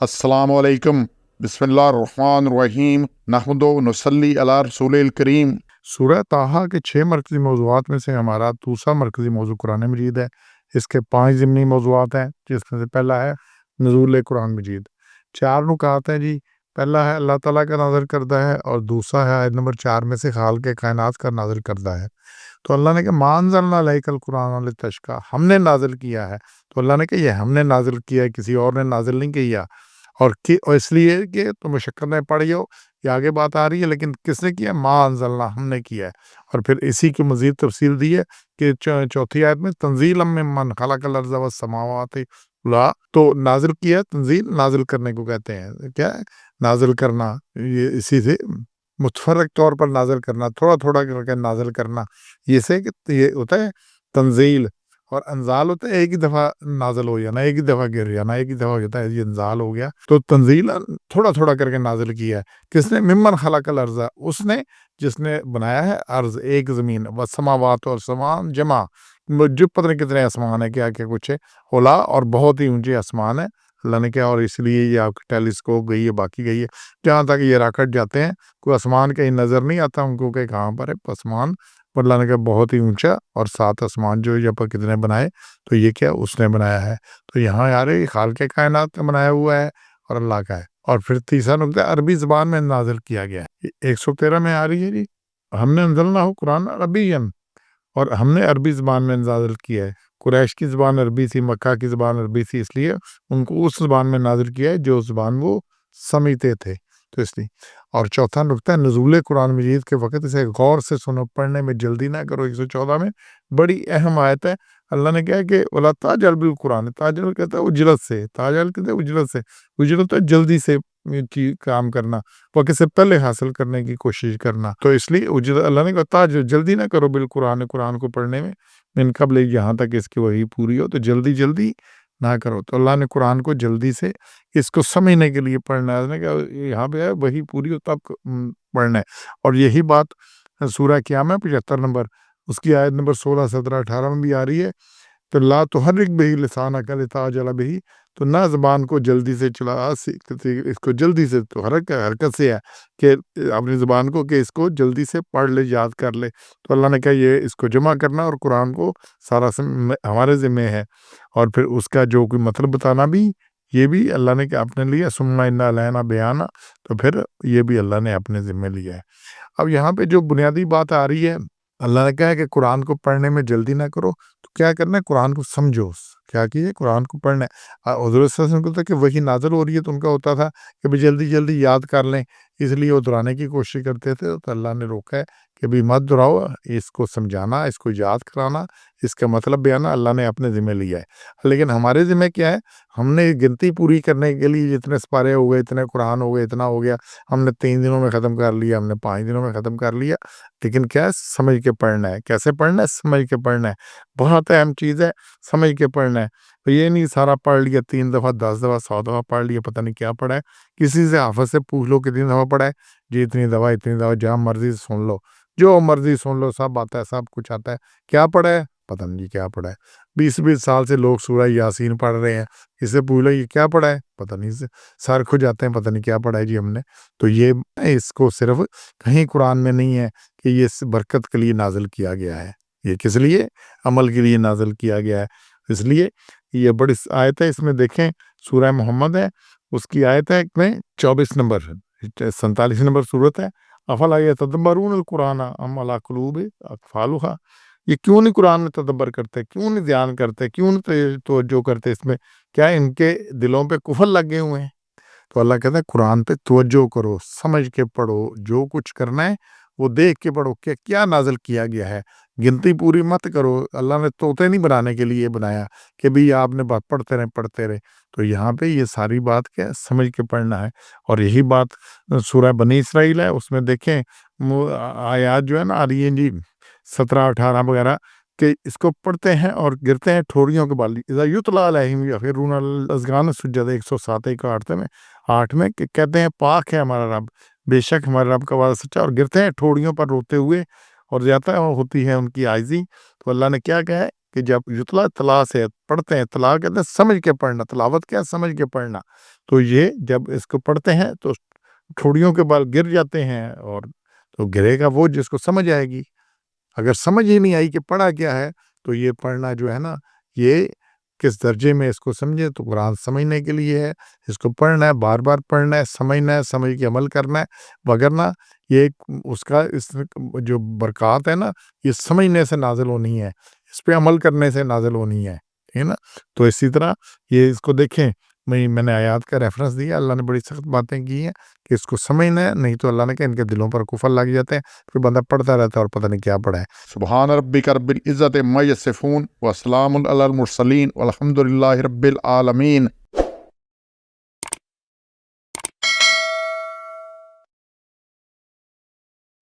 अस्सलामु अलैकुम बिस्मिल्लाहिर्रहमानिर्रहीम नहमदु नसल्ली अला रसूलिल करीम। सूरह ताहा के 6 मरकज़ी मौज़ूआत में से हमारा दूसरा मरकज़ी मौज़ू कुरान मजीद है। इसके 5 ज़िमनी मौज़ूआत हैं, जिसमें से पहला है नुज़ूल कुरान मजीद। 4 नुकात हैं जी। पहला है अल्लाह ताला का नाज़िल करदा है, और दूसरा है आयत नंबर 4 में से खाल के कायनात का नाज़िल करदा है। तो अल्लाह ने कहा मा अंज़लना अलैकल कुरान लितश्क़ा, हमने नाज़िल किया है। तो अल्लाह ने कहा ये हमने नाज़िल किया है, किसी और ने नाज़िल नहीं किया। और इसलिए कि तुम मुशक्क़त में पड़ी हो, ये आगे बात आ रही है, लेकिन किसने किया? मा अंज़लना, हमने किया है। और फिर इसी की मज़ीद तफ़सील दी है कि चौथी आयत में तंज़ीलन मिम्मन खलक़ल अर्ज़ वस्समावाति ला, तो नाज़िल किया है। तंज़ील नाज़िल करने को कहते हैं। क्या है? नाज़िल करना, ये इसी से मुतफ़र्रिक़ तौर पर नाज़िल करना, थोड़ा-थोड़ा करके नाज़िल करना, ये से कि ये होता है तंज़ील। और अंज़ाल होता है एक ही दफ़ा नाज़िल हो जाना, एक ही दफ़ा गिर जाना, एक ही दफ़ा होता है, ये अंज़ाल हो गया। तो तंज़ीलन थोड़ा-थोड़ा करके नाज़िल किया है। किसने? मिम्मन खलक़ल अर्ज़, उसने जिसने बनाया है अर्ज़, एक ज़मीन, वस्समावात, और आसमान जमा, जो पता नहीं कितने आसमान है, क्या-क्या कुछ है, उला, और बहुत ही ऊँचे आसमान है। अल्लाह ने कहा और इसलिए ये आपकी टेलीस्कोप गई है, बाकी गई है, जहाँ तक ये रॉकेट जाते हैं, कोई आसमान कहीं नज़र नहीं आता उनको कि कहाँ पर है आसमान। पर अल्लाह ने कहा बहुत ही ऊँचा, और 7 आसमान जो यहाँ पर कितने बनाए, तो ये क्या उसने बनाया है। तो यहाँ यार ये खालिक़े कायनात का बनाया हुआ है और अल्लाह का है। और फिर तीसरा नुकता अरबी ज़बान में नाज़िल किया गया है। 113 में आ रही है जी, हमने अंज़लनाहु कुरान अरबिय्यन, और हमने अरबी ज़बान में नाज़िल किया है। कुरैश की ज़बान अरबी थी, मक्का की ज़बान अरबी थी, इसलिए उनको उस ज़बान में नाज़िल किया है जो ज़बान वो समझते थे, तो इसलिए। और चौथा नुकता नुज़ूल कुरान मजीद के वक़्त इसे गौर से सुनो, पढ़ने में जल्दी ना करो। 114 में बड़ी अहम आयत है। अल्लाह ने कहा है कि वला ताजल बिल कुरान, ताजल कहता है उजलत से, ताजल कहते हैं उजलत से, उजलत है जल्दी से की काम करना, वक़्त से पहले हासिल करने की कोशिश करना। तो इसलिए अल्लाह ने कहा ताजल, जल्दी ना करो बिल कुरान, कुरान को पढ़ने में, मिन क़ब्ल यहाँ तक इसकी वही पूरी हो, तो जल्दी ना करो। तो अल्लाह ने कुरान को जल्दी से इसको समझने के लिए पढ़ना है। यहाँ पे है वही पूरी हो तब पढ़ना है। और यही बात सूरह क़ियामा 75 नंबर, उसकी आयत नंबर 16, 17, 18 में भी आ रही है। तो ला तुहर्रिक बिही लिसानक लिताअजल बिही, तो ना ज़बान को जल्दी से चला, इसको जल्दी से, तो हरकत से है कि अपनी ज़बान को कि इसको जल्दी से पढ़ ले, याद कर ले। तो अल्लाह ने कहा ये इसको जमा करना, और कुरान को सारा हमारे ज़िम्मे है। और फिर उसका जो कोई मतलब बताना भी, ये भी अल्लाह ने अपने लिया। सुम्मा इन्ना अलैना बयाना, तो फिर ये भी अल्लाह ने अपने ज़िम्मे लिया है। अब यहाँ पे जो बुनियादी बात आ रही है, अल्लाह ने कहा है कि कुरान को पढ़ने में जल्दी ना करो। तो क्या करना है? कुरान को समझो। क्या किए? कुरान को पढ़ना है। हुज़ूर सल्लल्लाहु अलैहि वसल्लम को था कि वही नाज़िल हो रही है, तो उनका होता था कि भाई जल्दी-जल्दी याद कर लें, इसलिए वो दोहराने की कोशिश करते थे। तो अल्लाह ने रोका है कि भाई मत दोहराओ, इसको समझाना, इसको याद कराना, इसका मतलब बयाना अल्लाह ने अपने ज़िम्मे लिया है। लेकिन हमारे ज़िम्मे क्या है? हमने गिनती पूरी करने के लिए जितने सिपारे हो गए, इतने कुरान हो गए, इतना हो गया, हमने 3 दिनों में ख़त्म कर लिया, हमने 5 दिनों में ख़त्म कर लिया। लेकिन क्या है? समझ के पढ़ना है। कैसे पढ़ना है? समझ के पढ़ना है। बहुत अहम चीज़ है, समझ के पढ़ना है। तो ये नहीं सारा पढ़ लिया 3 दफ़ा, 10 दफ़ा, 100 दफ़ा पढ़ लिया, पता नहीं क्या पढ़ा है। किसी से हाफ़िज़ से पूछ लो कितनी दफ़ा पढ़ा है, जी इतनी दफ़ा, जहाँ मर्ज़ी सुन लो, जो मर्ज़ी सुन लो, सब आता है, सब कुछ आता है। क्या पढ़ा है? पता नहीं जी क्या पढ़ा है। 20-20 साल से लोग सूरह यासीन पढ़ रहे हैं, इससे पूछ लो ये क्या पढ़ा है? पता नहीं, सर खुज जाते हैं, पता नहीं क्या पढ़ा है जी हमने। तो ये इसको सिर्फ़ कहीं कुरान में नहीं है कि ये इस बरकत के लिए नाज़िल किया गया है। ये किस लिए? अमल के लिए नाज़िल किया गया है। इसलिए ये बड़ी आयत है। इसमें देखें सूरह मोहम्मद है, उसकी आयत है में 24 नंबर, 47 नंबर सूरत है। अफ़ला यतदब्बरून कुरान अम अला कुलूबिन अक़फ़ालुहा, ये क्यों नहीं कुरान में तदब्बर करते, क्यों नहीं ध्यान करते, क्यों नहीं तवज्जो करते इसमें? क्या इनके दिलों पे कुफल लगे हुए हैं? तो अल्लाह कहता है कुरान पे तवज्जो करो, समझ के पढ़ो, जो कुछ करना है वो देख के पढ़ो कि क्या नाज़िल किया गया है। गिनती पूरी मत करो। अल्लाह ने तोते नहीं बनाने के लिए बनाया कि भई आपने बात पढ़ते रहे। तो यहाँ पे ये सारी बात क्या है? समझ के पढ़ना है। और यही बात सूरह बनी इसराइल है, उसमें देखें आयात जो है ना आ रही है जी 17-18 वगैरह, कि इसको पढ़ते हैं और गिरते हैं ठोड़ियों के बाल। इज़ा युतला अलैहिम यख़िरून अल अज़क़ान सुज्जदा 107 का 8 में कि कहते हैं पाक है हमारा रब, बेशक हमारे रब का वादा सच्चा, और गिरते हैं ठोड़ियों पर रोते हुए, और ज़्यादा होती है उनकी आइज़ी। तो अल्लाह ने क्या कहा है कि जब युतला तला से पढ़ते हैं, तला कहते हैं समझ के पढ़ना, तिलावत क्या है? समझ के पढ़ना। تو یہ جب اس کو پڑھتے ہیں تو ٹھوڑیوں کے بال گر جاتے ہیں، اور تو گرے گا وہ جس کو سمجھ آئے گی۔ اگر سمجھ ہی نہیں آئی کہ پڑھا کیا ہے، تو یہ پڑھنا جو ہے نا، یہ کس درجے میں اس کو سمجھے، تو قرآن سمجھنے کے لیے ہے، اس کو پڑھنا ہے، بار بار پڑھنا ہے، سمجھنا ہے، سمجھ کے عمل کرنا ہے، وگرنہ یہ اس کا جو برکات ہے نا، یہ سمجھنے سے نازل ہونی ہے، اس پہ عمل کرنے سے نازل ہونی ہے نا۔ تو اسی طرح یہ اس کو دیکھیں، میں نے آیات کا ریفرنس دیا، اللہ نے بڑی سخت باتیں کی ہیں کہ اس کو سمجھنا ہے، نہیں تو اللہ نے کہا ان کے دلوں پر کفر لگ جاتے ہیں، پھر بندہ پڑھتا رہتا ہے اور پتہ نہیں کیا پڑھا ہے۔ سبحان ربک رب العزت عما یصفون وسلام علی المرسلین والحمد للہ رب العالمین۔